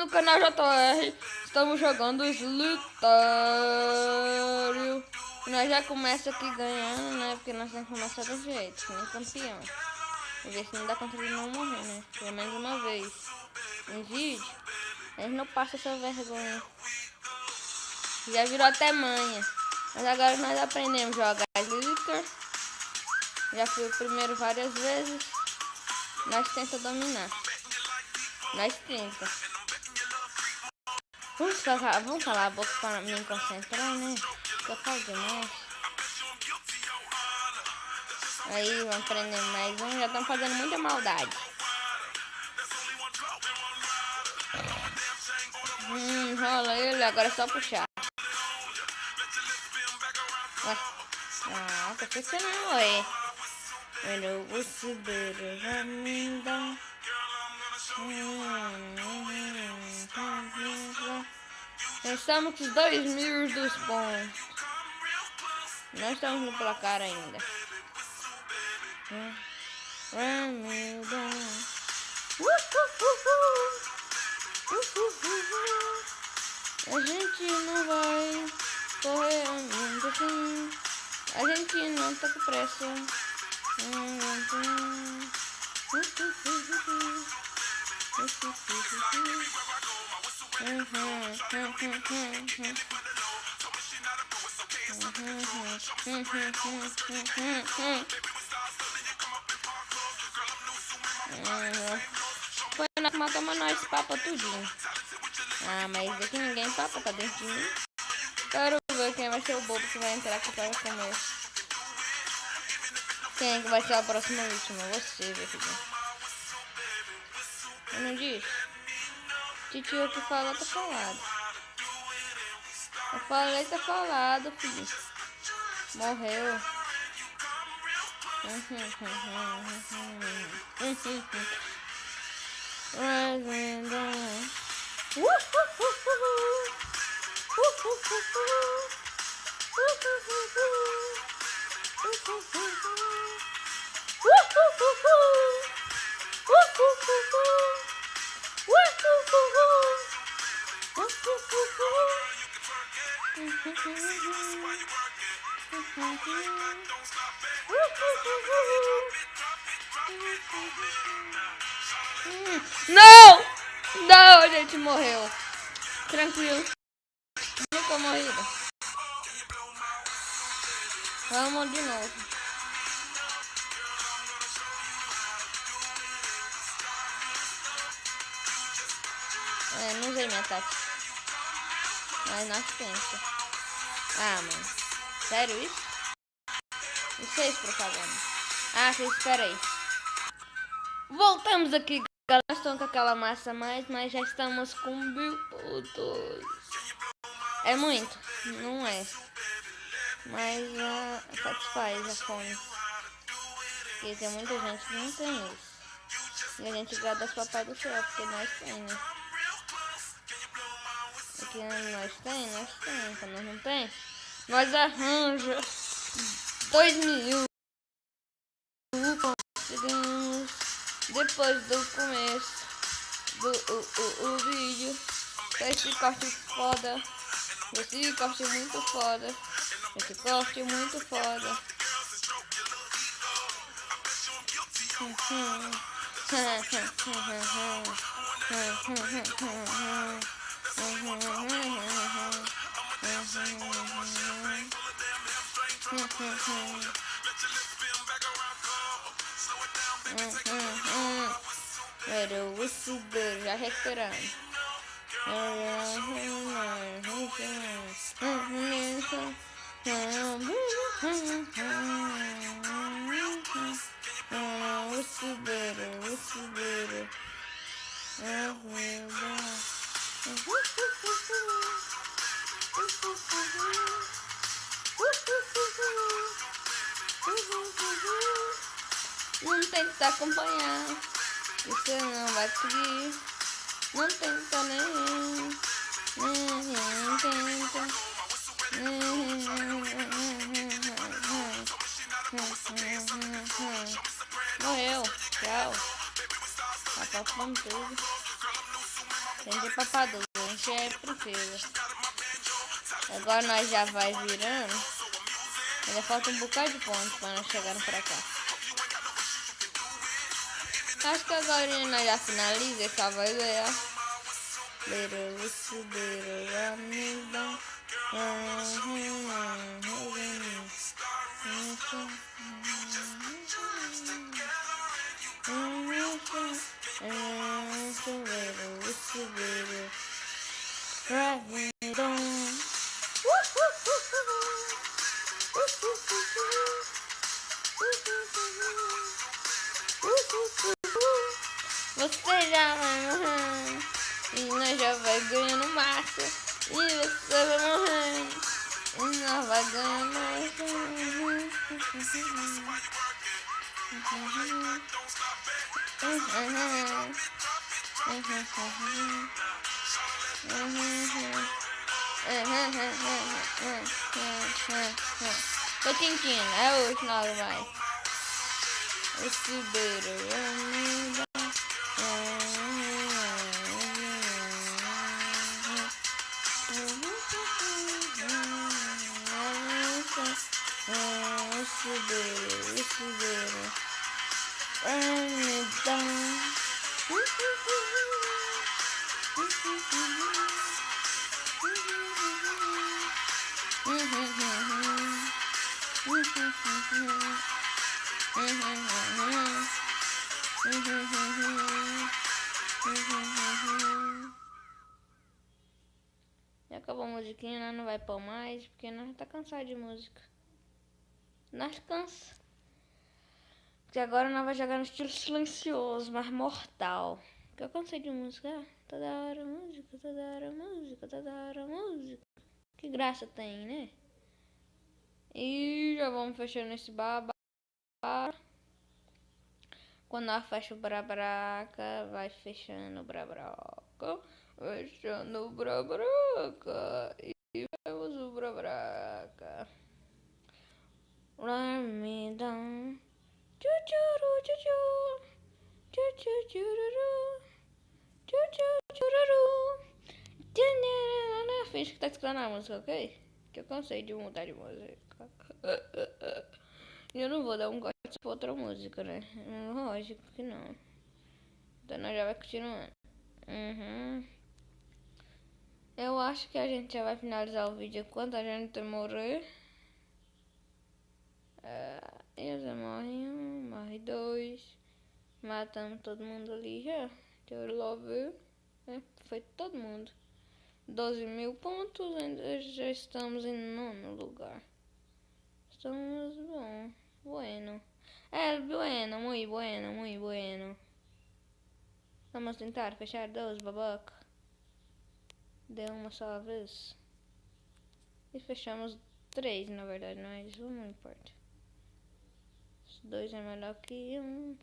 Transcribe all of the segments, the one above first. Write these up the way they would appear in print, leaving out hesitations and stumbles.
no canal JR. Estamos jogando solitário. Nós já começa aqui ganhando, né? Porque nós temos que começar do jeito, que nem campeão. Vou ver se não dá conta de não morrer, né? Pelo menos uma vez. Em vídeo, a gente não passa essa vergonha. Já virou até manha. Mas agora nós aprendemos a jogar Slither. Já fui o primeiro várias vezes. Nós tenta dominar. Nós tenta. Vamos calar a boca para me concentrar, né? Porque eu falo demais. Aí, vamos aprender mais um. Já estão fazendo muita maldade. Rola ele. Agora é só puxar. Ué. Ah, tá funcionando, ué. Olha, você vai me dar. Estamos com os 2.000 dos pontos. Não estamos no placar ainda. A gente não vai correr muito assim. A gente não tá com pressa. Foi nós que matamos nós, papa tudinho. Ah, mas aqui ninguém papa, tá dentro de mim. Quero ver quem vai ser o bobo que vai entrar aqui para comer. Quem é que vai ser a próxima vítima? Você, meu filho. Eu não disse? Titio que falou, tá falado. Eu falei, tá falado, filho. Morreu. Não! Não, a gente morreu. Tranquilo. Nunca morrido. Vamos de novo. Não usei minha tática. Mas nós tenta. Ah, mano. Sério isso? Isso é propaganda. Ah, vocês espera aí. Voltamos aqui, galera. Nós estamos com aquela massa mais, mas já estamos com 1000 pontos. É muito? Não é. Mas satisfaz a fome. Porque tem muita gente que não tem isso. E a gente agradece ao Papai do Céu, porque nós temos, né? Aqui nós tem. Quando nós não tem, nós arranja 2.000. Conseguimos. Depois do começo do vídeo. Esse corte foda. Esse corte muito foda. Esse corte muito foda. Era o Uciber já recuperando. Não tenta acompanhar, você não vai conseguir. Não tenta nem tenta. Morreu, tchau. Acabamos tudo. A gente é papador, a gente é princesa. Agora nós já vai virando. Ainda falta um bocado de pontos para nós chegarmos pra cá. Acho que agora nós já finaliza e só vai ver, ó. Little amiga. Você já vai morrendo e nós já vai ganhando massa. E você vai morrendo e nós vai ganhando massa. Tô tintindo, é hoje logo mais. Esse beiro amiga. Esse beiro me down. E acabou a musiquinha, nós não vai pôr mais, porque nós tá cansado de música. Nós cansa. Porque agora nós vai jogar no estilo silencioso, mas mortal. Porque eu cansei de música. Toda hora música, toda hora música, toda hora música. Que graça tem, né? E já vamos fechando esse babá. Quando nós fecha o brabraca, vai fechando o brabraca. Fechando o brabraca. E vamos o brabraca. Let me down. Chuchuru, chuchu. Chuchuchururu. Chuchuchururu. Finge que tá escutando a música, ok? Que eu cansei de mudar de música. E eu não vou dar um gosto pra outra música, né? Lógico que não. Então nós já vai continuando. Eu acho que a gente já vai finalizar o vídeo enquanto a gente morrer. Eles morrem um, morre dois. Matamos todo mundo ali já. Eu love. Foi todo mundo. 12.000 pontos, ainda já estamos em 9º lugar. Estamos bom. Bueno. Bueno, muito bueno, muito bueno. Vamos tentar fechar 12, babaca. Deu uma só vez. E fechamos 3, na verdade, mas não importa. 2 é melhor que 1.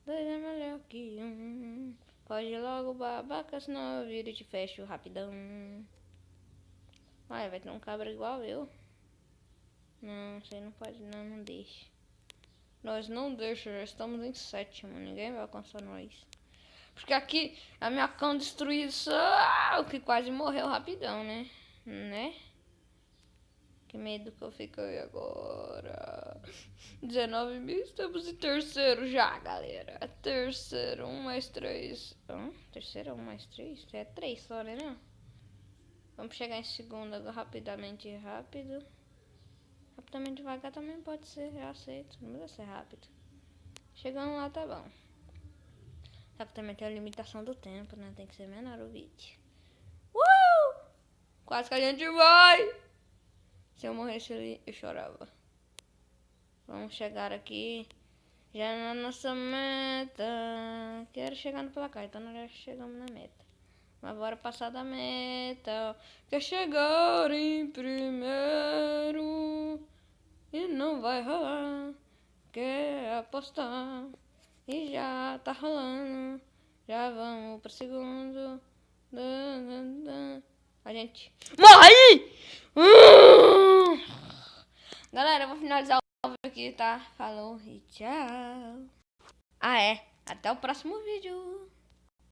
2 é melhor que 1. Pode ir logo, babaca, senão eu viro e te fecho rapidão. Olha, vai ter um cabra igual eu. Não, você não pode, não deixa. Nós não deixamos, já estamos em 7º, ninguém vai alcançar nós. Porque aqui a minha cão destruída, o que quase morreu rapidão, né? Que medo que eu fiquei agora. 19.000, estamos em 3º já, galera. 3º, 1 mais 3. 3º, 1 mais 3? É 3 só, né? Não? Vamos chegar em 2º rapidamente rápido. Rapidamente devagar também pode ser, eu aceito. Não precisa ser rápido. Chegando lá tá bom. Só que também tem a limitação do tempo, né? Tem que ser menor o vídeo. Quase que a gente vai! Se eu morresse ali, eu chorava. Vamos chegar aqui. Já na nossa meta. Quero chegar no placar, então nós já chegamos na meta. Mas bora passar da meta. Quer chegar em primeiro. E não vai rolar. Quer apostar. E já tá rolando. Já vamos pro 2º. A gente morre! Galera, eu vou finalizar o vídeo aqui, tá? Falou e tchau. Até o próximo vídeo.